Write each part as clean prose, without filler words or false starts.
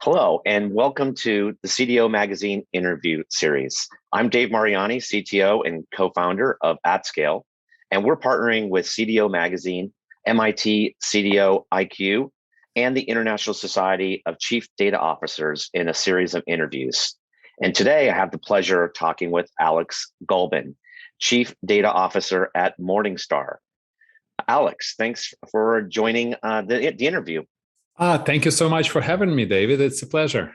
Hello, and welcome to the CDO Magazine interview series. I'm Dave Mariani, CTO and co-founder of AtScale, and we're partnering with CDO Magazine, MIT CDO IQ, and the International Society of Chief Data Officers in a series of interviews. And today I have the pleasure of talking with Alex Golbin, Chief Data Officer at Morningstar. Alex, thanks for joining the interview. Thank you so much for having me, David. It's a pleasure.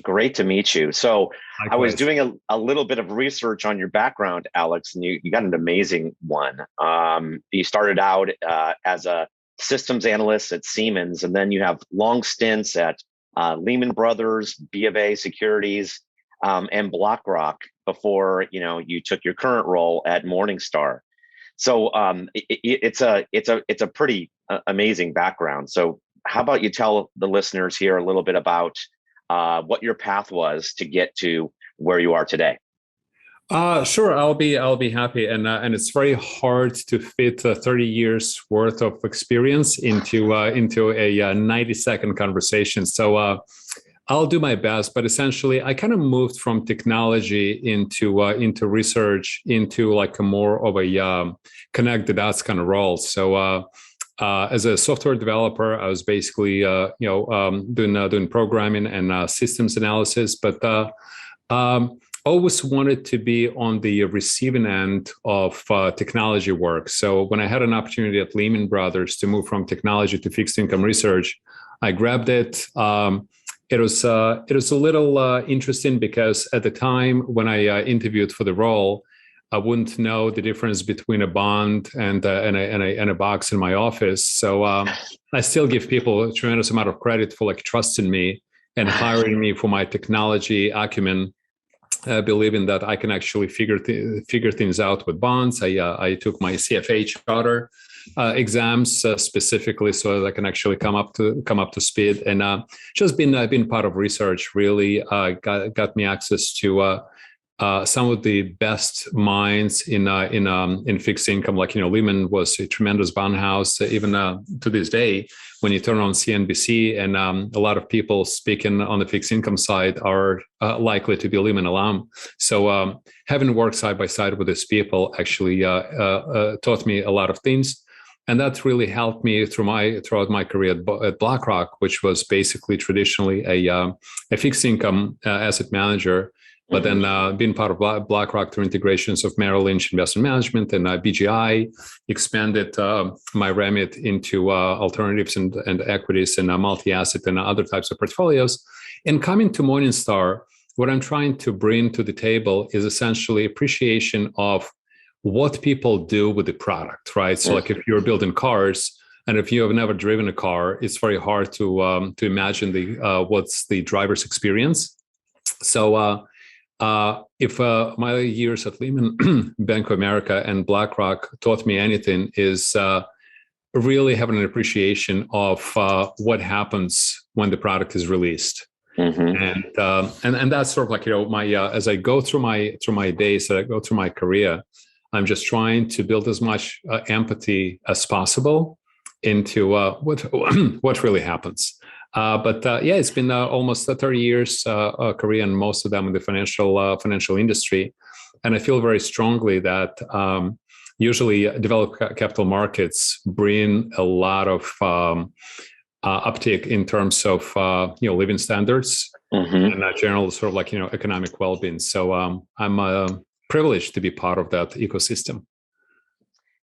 Great to meet you. So Likewise. I was doing a little bit of research on your background, Alex, and you got an amazing one. You started out as a systems analyst at Siemens, and then you have long stints at Lehman Brothers, B of A Securities, and BlackRock before you took your current role at Morningstar. So it's a pretty amazing background. So how about you tell the listeners here a little bit about what your path was to get to where you are today? Sure, I'll be happy, and it's very hard to fit 30 years worth of experience into a 90-second conversation. So I'll do my best, but essentially, I kind of moved from technology into research, into like a more of a connect the dots kind of role. So. As a software developer, I was basically, doing programming and systems analysis, but always wanted to be on the receiving end of technology work. So when I had an opportunity at Lehman Brothers to move from technology to fixed income research, I grabbed it. It was a little interesting because at the time when I interviewed for the role, I wouldn't know the difference between a bond and a box in my office. So I still give people a tremendous amount of credit for like trusting me and hiring me for my technology acumen, believing that I can actually figure things out with bonds. I took my CFA charter exams specifically so that I can actually come up to speed. And just been part of research really got me access to. Some of the best minds in fixed income, like Lehman was a tremendous bond house. Even to this day, when you turn on CNBC, and a lot of people speaking on the fixed income side are likely to be Lehman alum. So having worked side by side with these people actually taught me a lot of things. And that really helped me throughout my career at BlackRock, which was basically traditionally a fixed income asset manager. But then being part of BlackRock through integrations of Merrill Lynch Investment Management and BGI, expanded my remit into alternatives and equities and multi-asset and other types of portfolios. And coming to Morningstar, what I'm trying to bring to the table is essentially appreciation of what people do with the product, right? So like if you're building cars, and if you have never driven a car, it's very hard to imagine what's the driver's experience. So if my years at Lehman, Bank of America, and BlackRock taught me anything, is really having an appreciation of what happens when the product is released. Mm-hmm. And that's sort of like my as I go through my days, as I go through my career, I'm just trying to build as much empathy as possible into what really happens. But it's been almost 30 years career, and most of them in the financial industry. And I feel very strongly that usually developed capital markets bring a lot of uptick in terms of living standards and general sort of like economic well-being. So I'm privileged to be part of that ecosystem.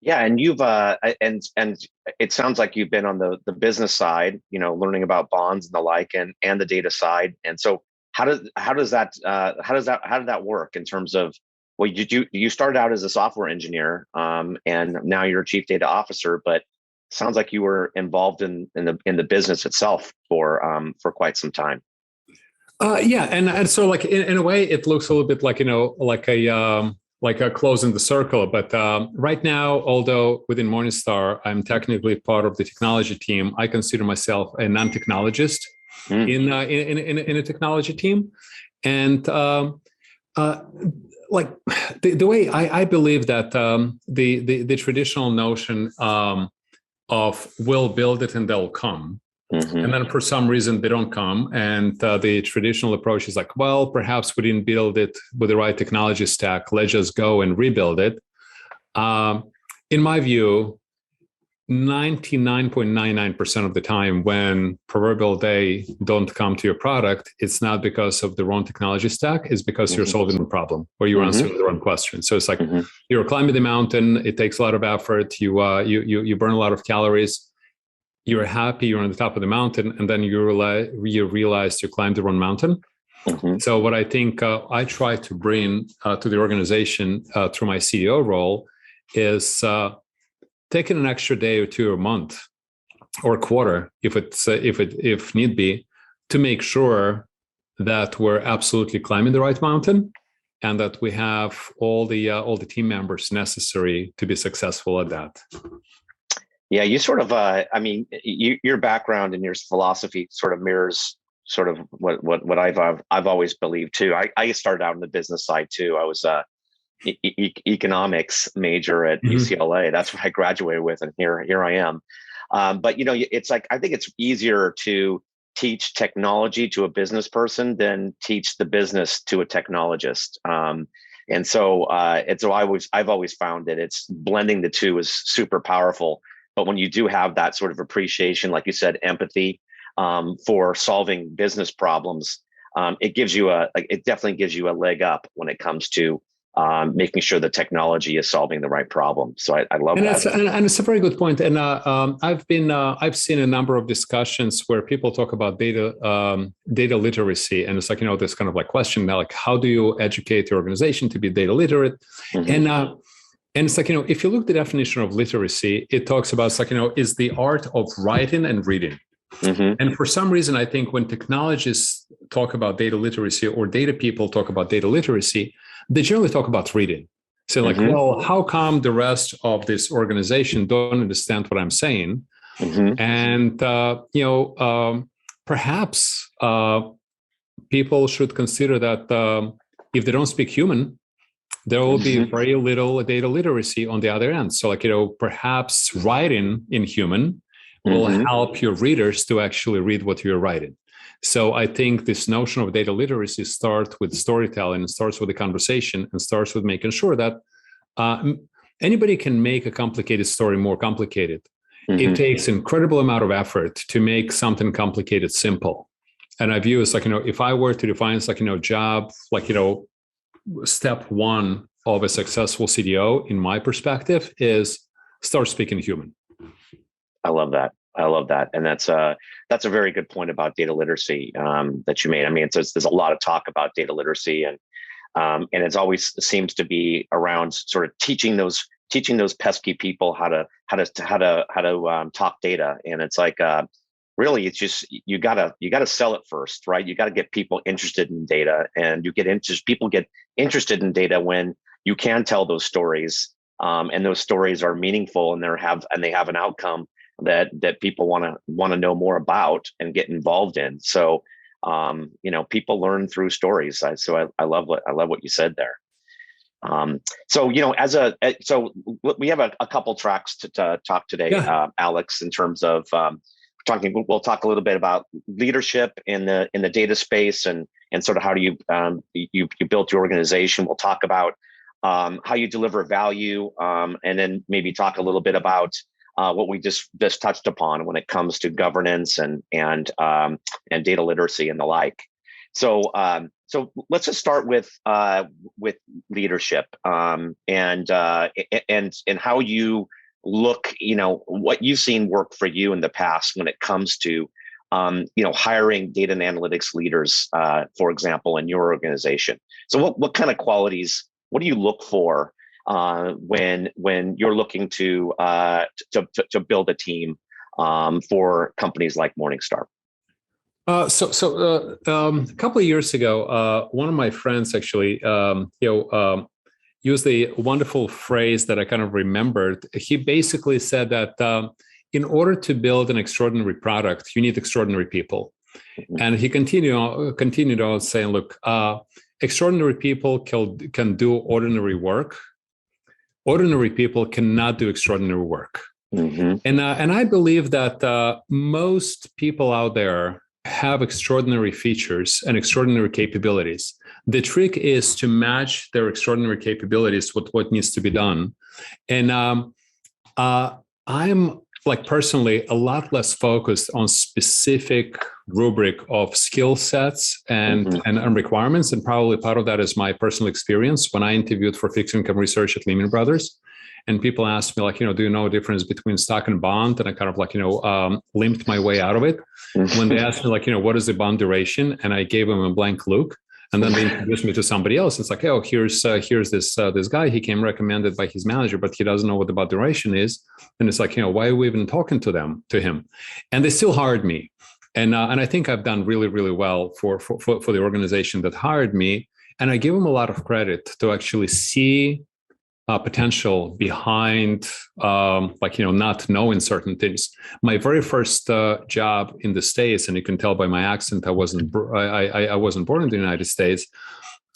Yeah, and you've and it sounds like you've been on the business side, learning about bonds and the like, and the data side. And so, how did that work in terms of? Well, you started out as a software engineer, and now you're a chief data officer. But sounds like you were involved in the business itself for quite some time. And so like in a way, it looks a little bit like like a closing the circle. But right now, although within Morningstar, I'm technically part of the technology team, I consider myself a non-technologist in a technology team. And like the way I believe that the traditional notion of we'll build it and they'll come And then for some reason they don't come. And the traditional approach is like, well, perhaps we didn't build it with the right technology stack. Let's just go and rebuild it. In my view, 99.99% of the time when proverbial they don't come to your product, it's not because of the wrong technology stack, it's because you're solving the problem or you're answering the wrong question. So it's like you're climbing the mountain, it takes a lot of effort, you burn a lot of calories, you're happy you're on the top of the mountain, and then you realize you climbed the wrong mountain. So what I think I try to bring to the organization through my CEO role is taking an extra day or two a month or a quarter, if need be, to make sure that we're absolutely climbing the right mountain and that we have all the team members necessary to be successful at that. Yeah, you sort of, your background and your philosophy sort of mirrors sort of what I've always believed too. I started out in the business side too. I was economics major at UCLA. That's what I graduated with, and here I am. But it's like I think it's easier to teach technology to a business person than teach the business to a technologist. And so I've always found that it's blending the two is super powerful. But when you do have that sort of appreciation, like you said, empathy for solving business problems, it definitely gives you a leg up when it comes to making sure the technology is solving the right problem. So I love that. And it's a very good point. And I've seen a number of discussions where people talk about data literacy, and it's like this kind of like question now, like how do you educate your organization to be data literate? And it's like if you look at the definition of literacy, it talks about it's like is the art of writing and reading. And for some reason, I think when technologists talk about data literacy or data people talk about data literacy, they generally talk about reading. So like, well, how come the rest of this organization don't understand what I'm saying? And, perhaps people should consider that if they don't speak human, there will be very little data literacy on the other end. So like, perhaps writing in human will help your readers to actually read what you're writing. So I think this notion of data literacy starts with storytelling, and starts with the conversation, and starts with making sure that anybody can make a complicated story more complicated. It takes incredible amount of effort to make something complicated simple. And I view it's like, if I were to define it's like, job, like, step one of a successful CDO, in my perspective, is start speaking human. I love that. And that's a very good point about data literacy that you made. I mean, there's a lot of talk about data literacy, and it always seems to be around sort of teaching those pesky people how to talk data. And it's like really, it's just you gotta sell it first, right? You got to get people interested in data, and people get interested in data when you can tell those stories, and those stories are meaningful, and they have an outcome that people want to know more about and get involved in. So, people learn through stories. So I love what you said there. So we have a couple tracks to talk today, Alex, in terms of we'll talk a little bit about leadership in the data space and sort of how do you built your organization. We'll talk about how you deliver value, and then maybe talk a little bit about what we just touched upon when it comes to governance and data literacy and the like. So let's just start with leadership, and how you look, what you've seen work for you in the past when it comes to hiring data and analytics leaders, for example, in your organization. So what kind of qualities, what do you look for when you're looking to build a team for companies like Morningstar? A couple of years ago, one of my friends actually, used a wonderful phrase that I kind of remembered. He basically said that in order to build an extraordinary product, you need extraordinary people. And he continued on saying, look, extraordinary people can do ordinary work. Ordinary people cannot do extraordinary work. And I believe that most people out there have extraordinary features and extraordinary capabilities. The trick is to match their extraordinary capabilities with what needs to be done. And I'm like personally a lot less focused on specific rubric of skill sets and requirements. And probably part of that is my personal experience when I interviewed for fixed income research at Lehman Brothers. And people asked me, like, do you know the difference between stock and bond? And I kind of like, limped my way out of it. When they asked me, like, what is the bond duration? And I gave them a blank look. And then they introduced me to somebody else. It's like, oh, here's this guy. He came recommended by his manager, but he doesn't know what the bond duration is. And it's like, why are we even talking to him? And they still hired me. And I think I've done really, really well for the organization that hired me. And I give them a lot of credit to actually see potential behind, not knowing certain things. My very first job in the States, and you can tell by my accent, I wasn't born in the United States,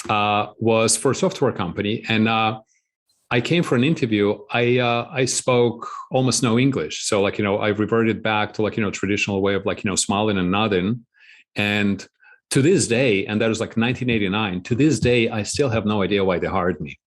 was for a software company. And I came for an interview. I spoke almost no English. So I reverted back to traditional way of smiling and nodding. And to this day, and that was 1989, to this day, I still have no idea why they hired me.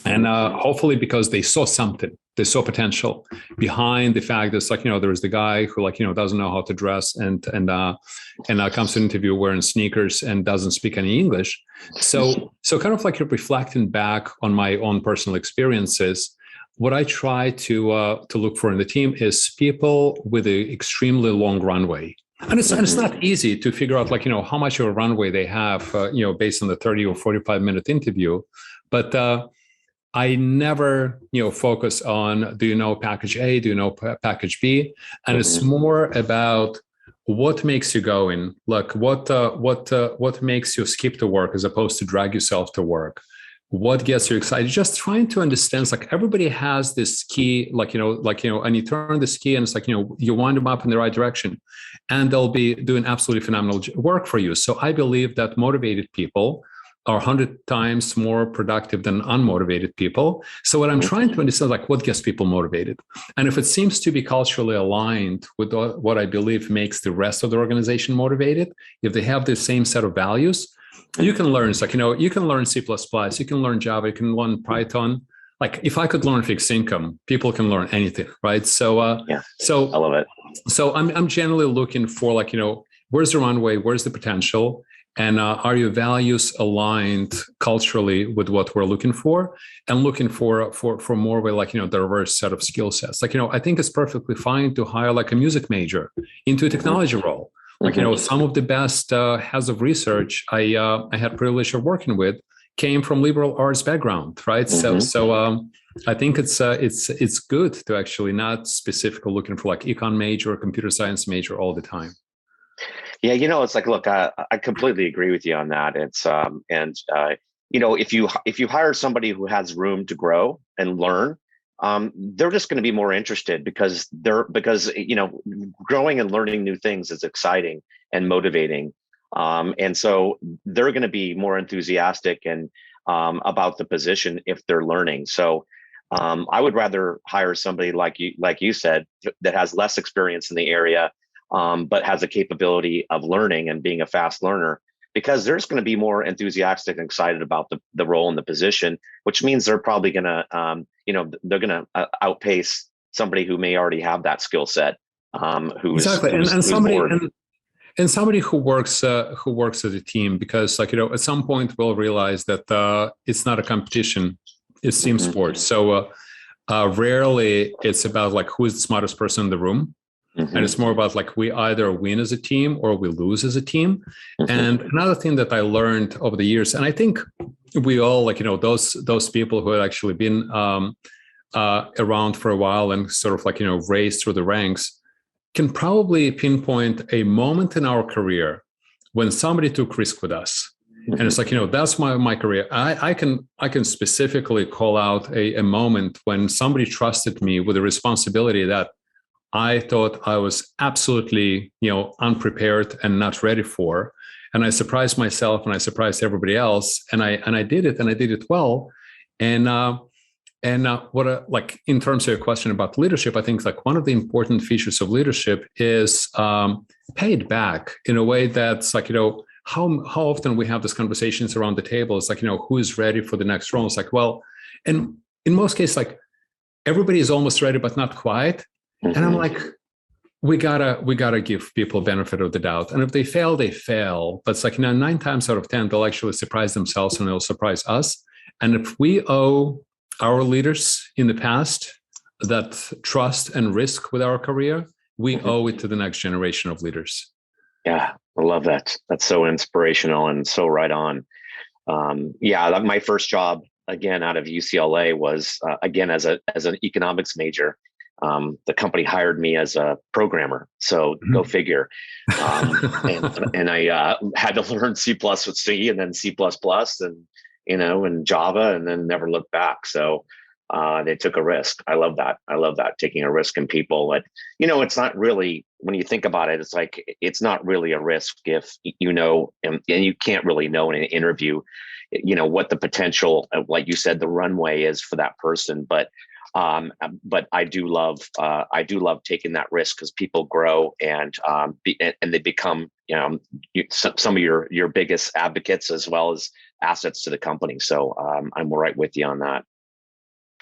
And hopefully because they saw something, they saw potential behind the fact that there's the guy who doesn't know how to dress and comes to an interview wearing sneakers and doesn't speak any English. So kind of reflecting back on my own personal experiences, what I try to look for in the team is people with an extremely long runway. And it's not easy to figure out how much of a runway they have, based on the 30 or 45-minute interview. But I never, focus on, do you know package A? Do you know package B? And it's more about what makes you going, what makes you skip to work as opposed to drag yourself to work. What gets you excited? Just trying to understand, everybody has this key, and you turn this key and it's you wind them up in the right direction and they'll be doing absolutely phenomenal work for you. So I believe that motivated people are 100 times more productive than unmotivated people. So what I'm trying to understand, what gets people motivated? And if it seems to be culturally aligned with what I believe makes the rest of the organization motivated, if they have the same set of values, you can learn, you can learn C++, you can learn Java, you can learn Python. If I could learn fixed income, people can learn anything, right? So so I love it. So I'm generally looking for where's the runway, where's the potential? And are your values aligned culturally with what we're looking for, and looking for more of a diverse set of skill sets? I think it's perfectly fine to hire a music major into a technology role. Some of the best heads of research I had privilege of working with came from liberal arts background, right? So I think it's good to actually not specifically looking for econ major or computer science major all the time. Yeah, it's look, I completely agree with you on that. It's if you hire somebody who has room to grow and learn, they're just going to be more interested because growing and learning new things is exciting and motivating, and so they're going to be more enthusiastic and about the position if they're learning. So I would rather hire somebody like you said, that has less experience in the area, but has a capability of learning and being a fast learner, because they're just going to be more enthusiastic and excited about the role and the position, which means they're probably going to, they're going to outpace somebody who may already have that skill set, who's somebody who works as a team, because at some point we'll realize that it's not a competition, it's team sports. So rarely it's about who is the smartest person in the room. And it's more about we either win as a team or we lose as a team. And another thing that I learned over the years, and I think we all those people who had actually been around for a while and sort of raised through the ranks, can probably pinpoint a moment in our career when somebody took risk with us. And it's that's my career. I can specifically call out a moment when somebody trusted me with a responsibility that I thought I was absolutely, unprepared and not ready for. And I surprised myself and I surprised everybody else. And I did it, and I did it well. And And like in terms of your question about leadership, I think like one of the important features of leadership is pay it back in a way that's like, how often we have these conversations around the table. It's like, who is ready for the next role? It's like, well, and in most cases, like everybody is almost ready, but not quite. Mm-hmm. And I'm like, we gotta give people benefit of the doubt. And if they fail, they fail. But it's like, 9 times out of 10, they'll actually surprise themselves and they'll surprise us. And if we owe our leaders in the past that trust and risk with our career, we owe it to the next generation of leaders. Yeah, I love that. That's so inspirational and so right on. My first job, again, out of UCLA was, again, as an economics major. The company hired me as a programmer. So go figure. And I had to learn C with C and then C++ and Java, and then never looked back. So they took a risk. I love that. Taking a risk in people. But, it's not really, when you think about it, it's like, it's not really a risk if and you can't really know in an interview, what the potential, like you said, the runway is for that person. But I do love taking that risk because people grow and they become, some of your biggest advocates as well as assets to the company. So I'm right with you on that.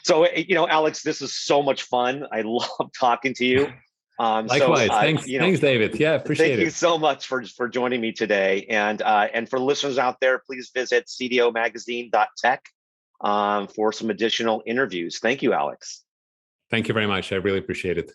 So, Alex, this is so much fun. I love talking to you. Likewise. Thanks, David. Yeah, appreciate it. Thank you so much for joining me today. And for listeners out there, please visit cdomagazine.tech for some additional interviews. Thank you, Alex. Thank you very much. I really appreciate it.